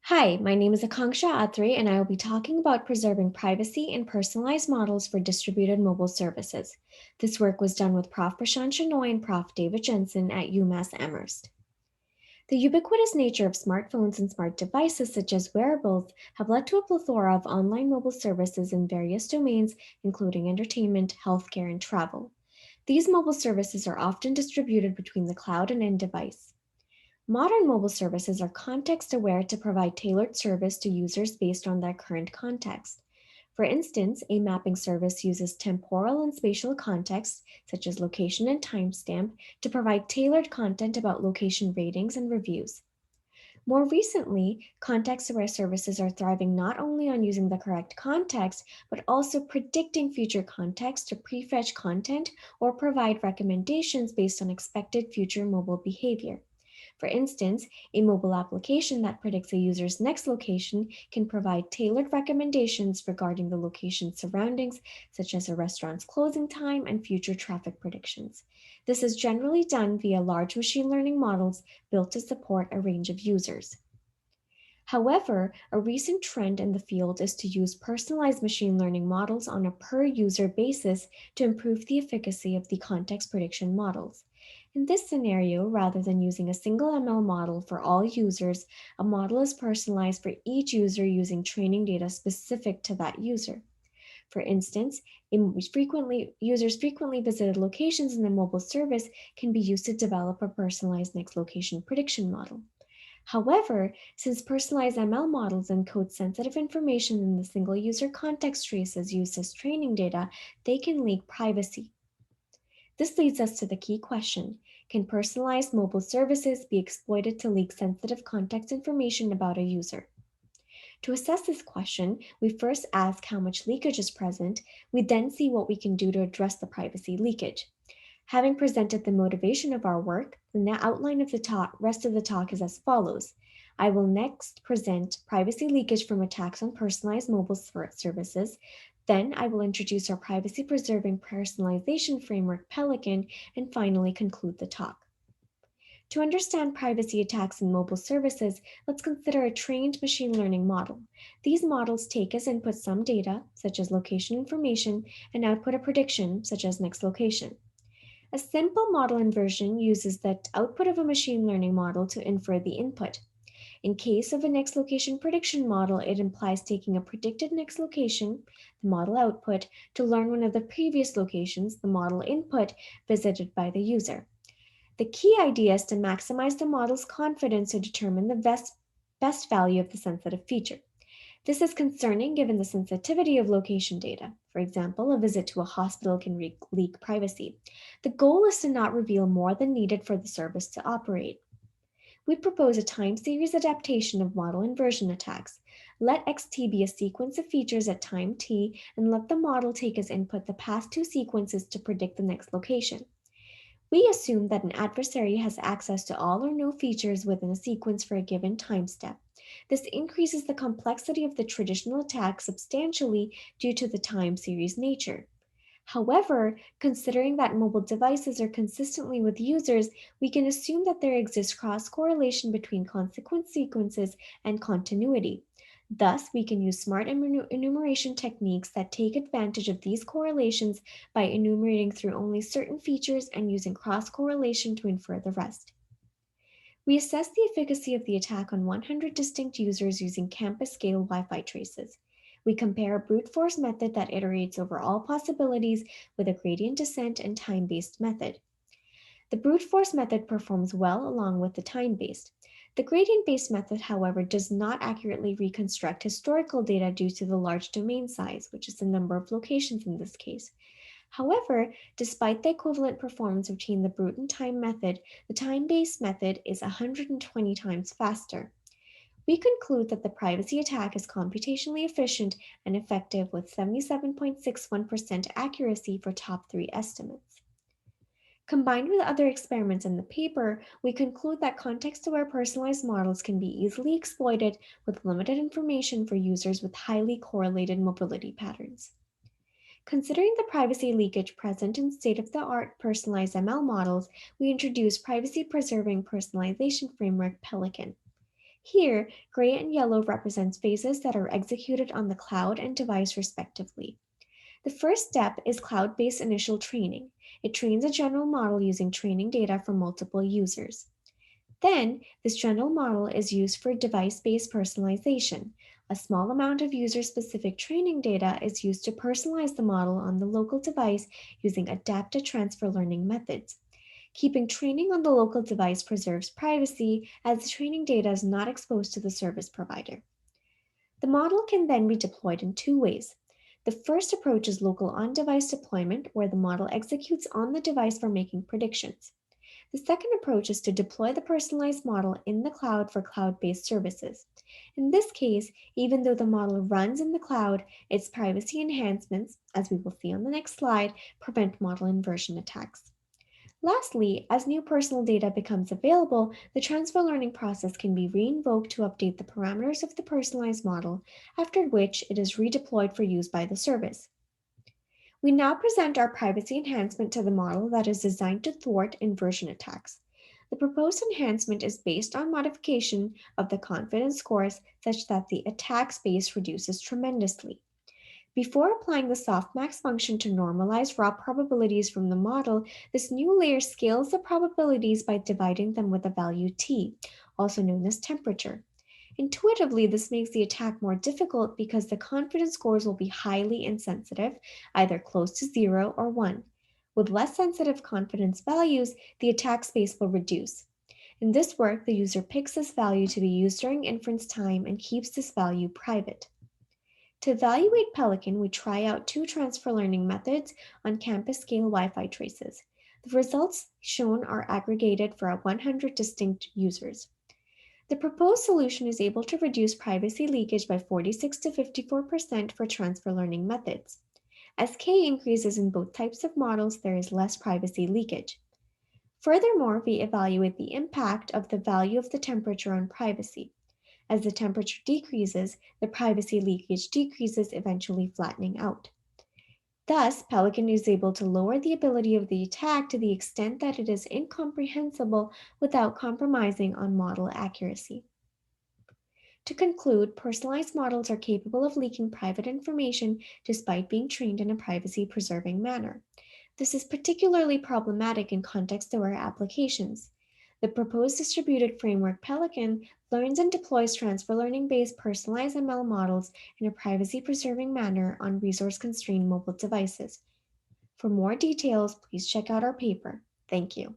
Hi, my name is Akanksha Atrey, and I will be talking about preserving privacy and personalized models for distributed mobile services. This work was done with Prof. Prashant Shenoy and Prof. David Jensen at UMass Amherst. The ubiquitous nature of smartphones and smart devices, such as wearables, have led to a plethora of online mobile services in various domains, including entertainment, healthcare, and travel. These mobile services are often distributed between the cloud and end device. Modern mobile services are context aware to provide tailored service to users based on their current context. For instance, a mapping service uses temporal and spatial context, such as location and timestamp, to provide tailored content about location ratings and reviews. More recently, context aware services are thriving not only on using the correct context, but also predicting future context to prefetch content or provide recommendations based on expected future mobile behavior. For instance, a mobile application that predicts a user's next location can provide tailored recommendations regarding the location's surroundings, such as a restaurant's closing time and future traffic predictions. This is generally done via large machine learning models built to support a range of users. However, a recent trend in the field is to use personalized machine learning models on a per user basis to improve the efficacy of the context prediction models. In this scenario, rather than using a single ML model for all users, a model is personalized for each user using training data specific to that user. For instance, users frequently visited locations in the mobile service can be used to develop a personalized next location prediction model. However, since personalized ML models encode sensitive information in the single user context traces used as training data, they can leak privacy. This leads us to the key question: can personalized mobile services be exploited to leak sensitive context information about a user? To assess this question, we first ask how much leakage is present. We then see what we can do to address the privacy leakage. Having presented the motivation of our work, the outline of the rest of the talk is as follows. I will next present privacy leakage from attacks on personalized mobile services. Then I will introduce our privacy preserving personalization framework, Pelican, and finally conclude the talk. To understand privacy attacks in mobile services, let's consider a trained machine learning model. These models take as input some data, such as location information, and output a prediction, such as next location. A simple model inversion uses the output of a machine learning model to infer the input. In case of a next location prediction model, it implies taking a predicted next location, the model output, to learn one of the previous locations, the model input, visited by the user. The key idea is to maximize the model's confidence to determine the best value of the sensitive feature. This is concerning given the sensitivity of location data. For example, a visit to a hospital can leak privacy. The goal is to not reveal more than needed for the service to operate. We propose a time series adaptation of model inversion attacks. Let xt be a sequence of features at time t, and let the model take as input the past two sequences to predict the next location. We assume that an adversary has access to all or no features within a sequence for a given time step. This increases the complexity of the traditional attack substantially due to the time series nature. However, considering that mobile devices are consistently with users, we can assume that there exists cross correlation between consequence sequences and continuity. Thus, we can use smart enumeration techniques that take advantage of these correlations by enumerating through only certain features and using cross correlation to infer the rest. We assess the efficacy of the attack on 100 distinct users using campus scale Wi Fi traces. We compare a brute force method that iterates over all possibilities with a gradient descent and time based method. The brute force method performs well along with the time based. The gradient based method, however, does not accurately reconstruct historical data due to the large domain size, which is the number of locations in this case. However, despite the equivalent performance between the brute and time method, the time based method is 120 times faster. We conclude that the privacy attack is computationally efficient and effective with 77.61% accuracy for top three estimates. Combined with other experiments in the paper, we conclude that context-aware personalized models can be easily exploited with limited information for users with highly correlated mobility patterns. Considering the privacy leakage present in state-of-the-art personalized ML models, we introduce privacy-preserving personalization framework Pelican. Here, gray and yellow represents phases that are executed on the cloud and device respectively. The first step is cloud-based initial training. It trains a general model using training data from multiple users. Then, this general model is used for device-based personalization. A small amount of user-specific training data is used to personalize the model on the local device using adaptive transfer learning methods. Keeping training on the local device preserves privacy as the training data is not exposed to the service provider. The model can then be deployed in two ways. The first approach is local on device deployment, where the model executes on the device for making predictions. The second approach is to deploy the personalized model in the cloud for cloud based services. In this case, even though the model runs in the cloud, its privacy enhancements, as we will see on the next slide, prevent model inversion attacks. Lastly, as new personal data becomes available, the transfer learning process can be reinvoked to update the parameters of the personalized model, after which it is redeployed for use by the service. We now present our privacy enhancement to the model that is designed to thwart inversion attacks. The proposed enhancement is based on modification of the confidence scores such that the attack space reduces tremendously. Before applying the softmax function to normalize raw probabilities from the model, this new layer scales the probabilities by dividing them with a value t, also known as temperature. Intuitively, this makes the attack more difficult because the confidence scores will be highly insensitive, either close to 0 or 1. With less sensitive confidence values, the attack space will reduce. In this work, the user picks this value to be used during inference time and keeps this value private. To evaluate Pelican, we try out two transfer learning methods on campus scale Wi Fi traces. The results shown are aggregated for 100 distinct users. The proposed solution is able to reduce privacy leakage by 46 to 54% for transfer learning methods. As K increases in both types of models, there is less privacy leakage. Furthermore, we evaluate the impact of the value of the temperature on privacy. As the temperature decreases, the privacy leakage decreases, eventually flattening out. Thus, Pelican is able to lower the ability of the attack to the extent that it is incomprehensible without compromising on model accuracy. To conclude, personalized models are capable of leaking private information despite being trained in a privacy preserving manner. This is particularly problematic in context aware applications. The proposed distributed framework Pelican learns and deploys transfer learning based personalized ML models in a privacy preserving manner on resource constrained mobile devices. For more details, please check out our paper. Thank you.